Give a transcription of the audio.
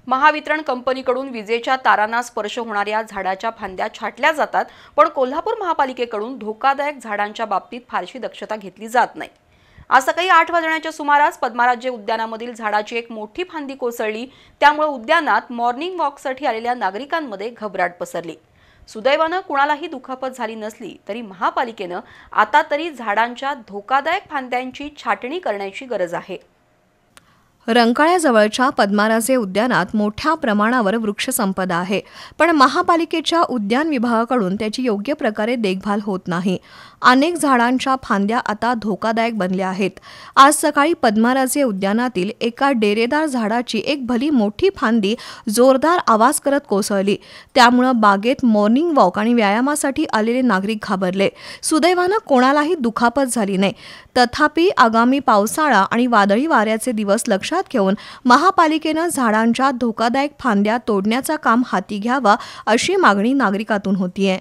महावितरण कंपनीकडून विजेच्या तारांना स्पर्श होणाऱ्या झाडाच्या फांद्या छाटल्या जातात, पण कोल्हापूर महापालिकेकडून धोकादायक झाडांच्या बाबतीत फारशी दक्षता घेतली जात नाही। आज सकाळी 8 वाजण्याच्या सुमारास पद्माराज्य उद्यानामधील झाडाची एक मोठी फांदी कोसळली, त्यामुळे उद्यानात मॉर्निंग वॉकसाठी आलेल्या नागरिकांमध्ये घबराट पसरली। सुदैवानं कुणालाही दुखापत झाली नसली तरी महापालिकेनं आता तरी झाडांच्या धोकादायक फांद्यांची छाटणी करण्याची गरज आहे। रंकाळ्याजवळच्या पद्माराजे उद्यानात मोठ्या प्रमाणावर वृक्षसंपदा आहे, पण महापालिकेच्या उद्यान विभागाकडून त्याची योग्य प्रकारे देखभाल होत नाही। अनेक झाडांच्या फांद्या आता धोकादायक बनल्या आहेत। आज सकाळी पद्माराजे उद्यानातील एका डेरेदार झाडाची एक भली मोठी फांदी जोरदार आवाज करत कोसळली, त्यामुळे बागेत मॉर्निंग वॉक आणि व्यायामासाठी आलेले नागरिक घाबरले। सुदैवानं कोणालाही दुखापत झाली नाही। तथापि आगामी पावसाळा आणि वादळी वाऱ्याचे दिवस लक्षात घेऊन महापालिकेनं झाडांच्या धोकादायक फांद्या तोडण्याचं काम हाती घ्यावा अशी मागणी नागरिकातून होतीये।